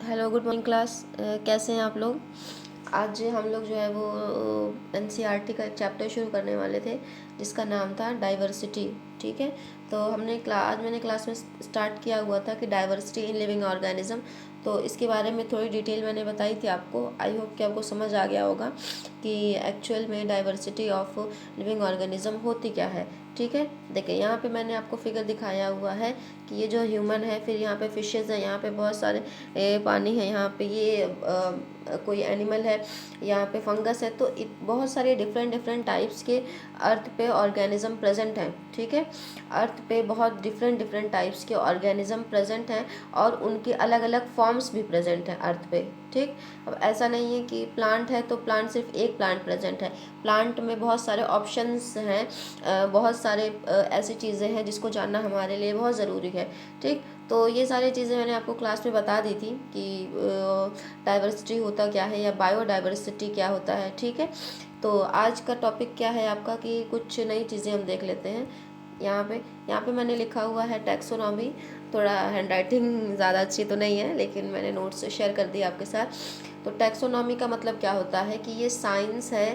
Hello, good morning class. कैसे हैं आप लोग। आज हम लोग जो है वो एनसीईआरटी का एक चैप्टर शुरू करने वाले थे जिसका नाम था डाइवर्सिटी। ठीक है, तो आज मैंने क्लास में स्टार्ट किया हुआ था कि डाइवर्सिटी इन लिविंग ऑर्गेनिज्म। तो इसके बारे में थोड़ी डिटेल मैंने बताई थी आपको। आई होप कि आपको समझ आ गया होगा कि एक्चुअल में डाइवर्सिटी ऑफ लिविंग ऑर्गेनिज्म होती क्या है। ठीक है, देखिए यहाँ पे मैंने आपको फिगर दिखाया हुआ है कि ये जो ह्यूमन है, फिर यहाँ पे फिशेज़ है, यहाँ पे बहुत सारे पानी है, यहाँ पे ये कोई एनिमल है, यहाँ पे फंगस है। तो बहुत सारे डिफरेंट डिफरेंट टाइप्स के अर्थ पे ऑर्गेनिज्म प्रेजेंट हैं। ठीक है, अर्थ पे बहुत डिफरेंट डिफरेंट टाइप्स के ऑर्गेनिज्म प्रेजेंट हैं और उनके अलग अलग फॉर्म्स भी प्रेजेंट हैं अर्थ पे। ठीक, अब ऐसा नहीं है कि प्लांट है तो प्लांट सिर्फ एक प्लांट प्रेजेंट है। प्लांट में बहुत सारे ऑप्शंस हैं, बहुत सारे ऐसी चीज़ें हैं जिसको जानना हमारे लिए बहुत ज़रूरी है। ठीक, तो ये सारी चीज़ें मैंने आपको क्लास में बता दी थी कि डाइवर्सिटी होता क्या है या बायोडाइवर्सिटी क्या होता है। ठीक है, तो आज का टॉपिक क्या है आपका कि कुछ नई चीज़ें हम देख लेते हैं। यहाँ पे मैंने लिखा हुआ है टैक्सोनॉमी। थोड़ा हैंडराइटिंग ज़्यादा अच्छी तो नहीं है, लेकिन मैंने नोट्स शेयर कर दिया आपके साथ। तो टैक्सोनॉमी का मतलब क्या होता है कि ये साइंस है,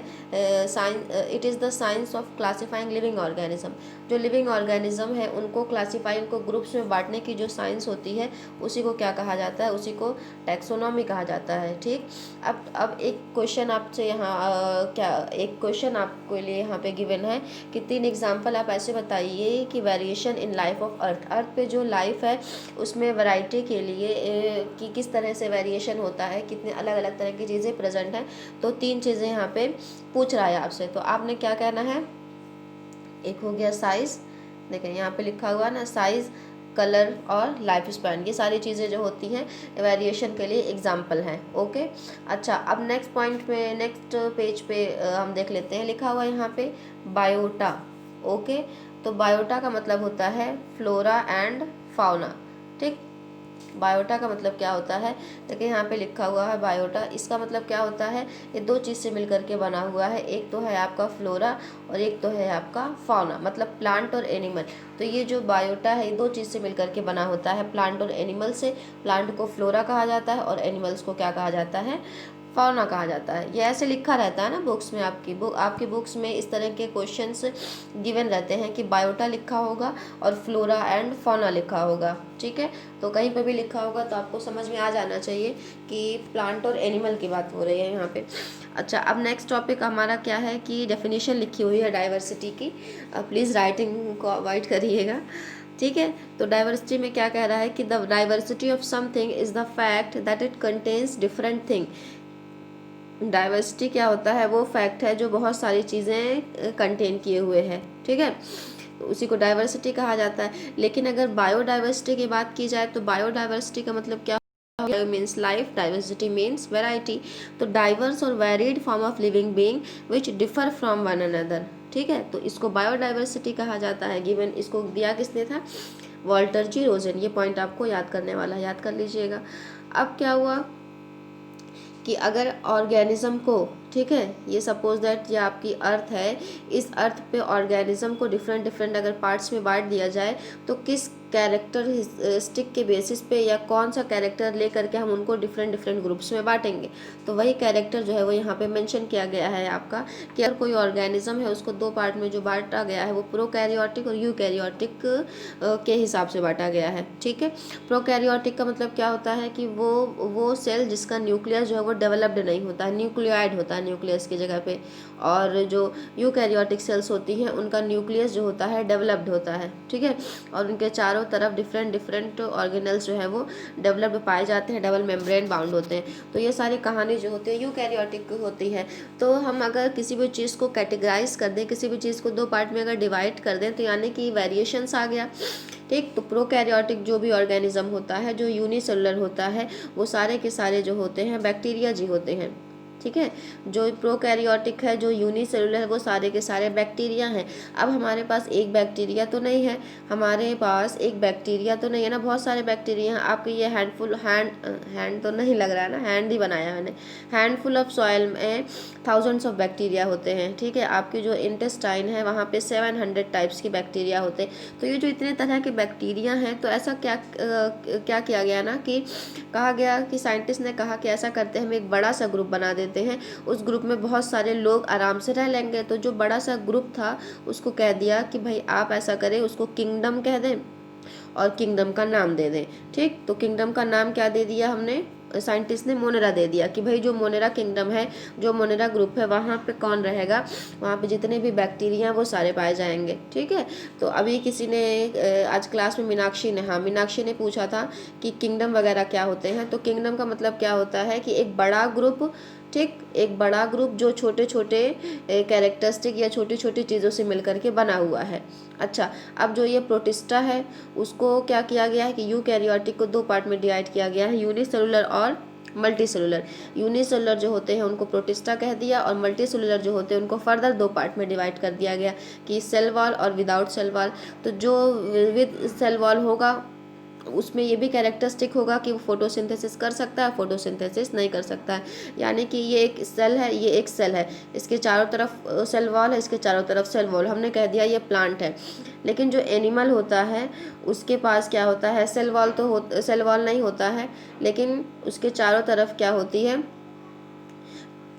it is the science of classifying living organism. जो लिविंग ऑर्गेनिज्म है उनको क्लासीफाई, उनको ग्रुप्स में बांटने की जो साइंस होती है उसी को क्या कहा जाता है, उसी को टैक्सोनॉमी कहा जाता है। ठीक, अब एक क्वेश्चन आपसे यहाँ एक क्वेश्चन आपके लिए यहाँ पे गिवन है कि 3 एग्जाम्पल आप ऐसे बताइए कि variation in life of earth. Earth पे जो लाइफ है उसमें वैरायटी के लिए कि किस तरह से वेरिएशन होता है, कितने अलग अलग तरह की चीज़ें प्रेजेंट हैं। तो 3 चीज़ें यहाँ पे पूछ रहा है आपसे, तो आपने क्या कहना है। एक हो गया साइज, देखें यहाँ पे लिखा हुआ ना, साइज, कलर और लाइफ स्पैन। ये सारी चीज़ें जो होती हैं वेरिएशन के लिए एग्जाम्पल हैं। ओके, अच्छा, अब नेक्स्ट पॉइंट पे, नेक्स्ट पेज पे हम देख लेते हैं। लिखा हुआ है यहाँ पे बायोटा। ओके, तो बायोटा का मतलब होता है फ्लोरा एंड फाउना। ठीक, बायोटा का मतलब क्या होता है, देखिए यहाँ पे लिखा हुआ है बायोटा। इसका मतलब क्या होता है, ये 2 चीज़ से मिलकर के बना हुआ है। एक तो है आपका फ्लोरा और एक तो है आपका फाउना, मतलब प्लांट और एनिमल। तो ये जो बायोटा है ये 2 चीज़ से मिलकर के बना होता है, प्लांट और एनिमल से। प्लांट को फ्लोरा कहा जाता है और एनिमल्स को क्या कहा जाता है, फाउना कहा जाता है। ये ऐसे लिखा रहता है ना बुक्स में, आपकी बुक्स में इस तरह के क्वेश्चंस गिवन रहते हैं कि बायोटा लिखा होगा और फ्लोरा एंड फाउना लिखा होगा। ठीक है, तो कहीं पर भी लिखा होगा तो आपको समझ में आ जाना चाहिए कि प्लांट और एनिमल की बात हो रही है यहाँ पे। अच्छा, अब नेक्स्ट टॉपिक हमारा क्या है कि डेफिनेशन लिखी हुई है डाइवर्सिटी की। प्लीज़ राइटिंग को अवॉइड करिएगा। ठीक है, तो डाइवर्सिटी में क्या कह रहा है कि the diversity of something is the fact that it contains different thing. Diversity क्या होता है, वो फैक्ट है जो बहुत सारी चीज़ें कंटेन किए हुए हैं। ठीक है, तो उसी को डाइवर्सिटी कहा जाता है। लेकिन अगर बायोडाइवर्सिटी की बात की जाए तो बायोडाइवर्सिटी का मतलब क्या means life, diversity means variety. तो डाइवर्स और varied form of living being which differ from one another. ठीक है, तो इसको बायोडाइवर्सिटी कहा जाता है। गिवन इसको दिया किसने था, वॉल्टर जी रोजन। ये पॉइंट आपको याद करने वाला है, याद कर लीजिएगा। अब क्या हुआ कि अगर ऑर्गेनिज्म को, ठीक है, ये सपोज दैट ये आपकी अर्थ है, इस अर्थ पे ऑर्गेनिज्म को डिफरेंट डिफरेंट अगर पार्ट्स में बांट दिया जाए तो किस कैरेक्टरिस्टिक के बेसिस पे या कौन सा कैरेक्टर लेकर के हम उनको डिफरेंट डिफरेंट ग्रुप्स में बांटेंगे। तो वही कैरेक्टर जो है वो यहाँ पे मेंशन किया गया है आपका कि अगर कोई ऑर्गेनिज्म है उसको 2 पार्ट में जो बांटा गया है वो प्रोकैरियोटिक और यूकैरियोटिक के हिसाब से बांटा गया है। ठीक है, प्रोकैरियोटिक का मतलब क्या होता है कि वो सेल जिसका न्यूक्लियस जो है वो डेवलप्ड नहीं होता है, न्यूक्लियाइड होता है न्यूक्लियस की जगह पे। और जो यूकैरियोटिक सेल्स होती हैं उनका न्यूक्लियस जो होता है डेवलप्ड होता है। ठीक है, और उनके चारों तरफ डिफरेंट डिफरेंट ऑर्गेनल्स जो है वो डेवलप्ड पाए जाते हैं, डबल मेम्ब्रेन बाउंड होते हैं। तो ये सारी कहानी जो होती है यूकैरियोटिक होती है। तो हम अगर किसी भी चीज़ को कैटेगराइज कर दें, किसी भी चीज़ को 2 पार्ट में अगर डिवाइड कर दें तो यानी कि वेरिएशंस आ गया। ठीक, तो प्रोकैरियोटिक जो भी ऑर्गेनिज्म होता है, जो यूनिसेलुलर होता है, वो सारे के सारे जो होते हैं बैक्टीरिया जी होते हैं। ठीक है। जो प्रोकैरियोटिक है, जो यूनिसेलुलर है, वो सारे के सारे बैक्टीरिया हैं। अब हमारे पास एक बैक्टीरिया तो नहीं है, हमारे पास एक बैक्टीरिया तो नहीं है ना, बहुत सारे बैक्टीरिया हैं। आपके ये हैंड तो नहीं लग रहा है ना, हैंड ही बनाया मैंने। हैंडफुल ऑफ सॉइल में थाउजेंड्स ऑफ बैक्टीरिया होते हैं, ठीक है। आपके जो इंटेस्टाइन है वहाँ पे 700 टाइप्स की बैक्टीरिया होते हैं। तो ये जो इतने तरह के बैक्टीरिया हैं, तो ऐसा क्या किया गया ना कि कहा गया कि साइंटिस्ट ने कहा कि ऐसा करते हैं, हम एक बड़ा सा ग्रुप बना देते हैं, उस ग्रुप में बहुत सारे लोग आराम से रह लेंगे। तो जो बड़ा सा ग्रुप था उसको कह दिया कि भाई आप ऐसा करें, उसको किंगडम कह दें और किंगडम का नाम दे दें, ठीक। तो किंगडम का नाम क्या दे दिया हमने, साइंटिस्ट ने मोनेरा दे दिया कि भाई जो मोनेरा किंगडम है, जो मोनेरा ग्रुप है, वहाँ पे कौन रहेगा, वहाँ पे जितने भी बैक्टीरिया हैं वो सारे पाए जाएंगे, ठीक है। तो अभी किसी ने आज क्लास में मीनाक्षी ने पूछा था कि किंगडम वगैरह क्या होते हैं। तो किंगडम का मतलब क्या होता है कि एक बड़ा ग्रुप, ठीक, एक बड़ा ग्रुप जो छोटे छोटे कैरेक्टरिस्टिक या छोटी छोटी चीज़ों से मिलकर के बना हुआ है। अच्छा, अब जो ये प्रोटिस्टा है उसको क्या किया गया है कि यूकैरियोटिक को दो पार्ट में डिवाइड किया गया है, यूनिसेलुलर और मल्टी सेलुलर। यूनिसेलुलर जो होते हैं उनको प्रोटिस्टा कह दिया, और मल्टी सेलुलर जो होते हैं उनको फर्दर दो पार्ट में डिवाइड कर दिया गया कि सेल वॉल और विदाउट सेल वॉल। तो जो विद सेल वॉल होगा उसमें ये भी कैरेक्टरिस्टिक होगा कि वो फोटोसिंथेसिस कर सकता है, फोटोसिंथेसिस नहीं कर सकता है। यानी कि ये एक सेल है, ये एक सेल है, इसके चारों तरफ सेल वॉल है, इसके चारों तरफ सेल वॉल, हमने कह दिया ये प्लांट है। लेकिन जो एनिमल होता है उसके पास क्या होता है, सेल वॉल नहीं होता है, लेकिन उसके चारों तरफ क्या होती है,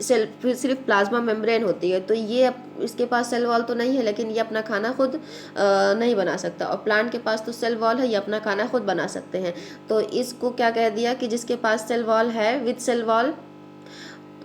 सिर्फ प्लाज्मा मेम्ब्रेन होती है। तो ये इसके पास सेल वॉल तो नहीं है, लेकिन ये अपना खाना खुद नहीं बना सकता। और प्लांट के पास तो सेल वॉल है, ये अपना खाना खुद बना सकते हैं। तो इसको क्या कह दिया कि जिसके पास सेल वॉल है विद सेल वॉल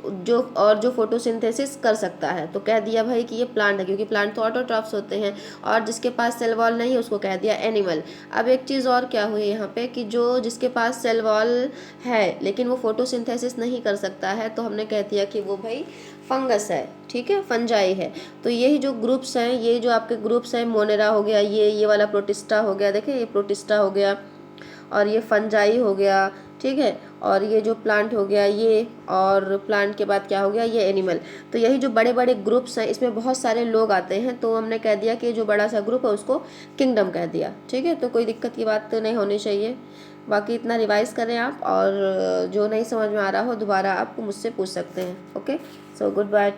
जो फोटोसिंथेसिस कर सकता है, तो कह दिया भाई कि ये प्लांट है, क्योंकि प्लांट तो ऑटोट्रॉफ्स होते हैं। और जिसके पास सेल वॉल नहीं है उसको कह दिया एनिमल। अब एक चीज़ और क्या हुई यहाँ पे कि जो जिसके पास सेल वॉल है लेकिन वो फोटोसिंथेसिस नहीं कर सकता है, तो हमने कह दिया कि वो भाई फंगस है, ठीक है, फंजाई है। तो यही जो ग्रुप्स हैं, ये जो आपके ग्रुप्स हैं, मोनेरा हो गया, ये वाला प्रोटिस्टा हो गया, देखिए ये प्रोटिस्टा हो गया, और ये फंजाई हो गया, ठीक है, और ये जो प्लांट हो गया ये, और प्लांट के बाद क्या हो गया, ये एनिमल। तो यही जो बड़े बड़े ग्रुप्स हैं इसमें बहुत सारे लोग आते हैं, तो हमने कह दिया कि जो बड़ा सा ग्रुप है उसको किंगडम कह दिया, ठीक है। तो कोई दिक्कत की बात तो नहीं होनी चाहिए। बाकी इतना रिवाइज करें आप, और जो नहीं समझ में आ रहा हो दोबारा आप मुझसे पूछ सकते हैं। Okay, so good bye.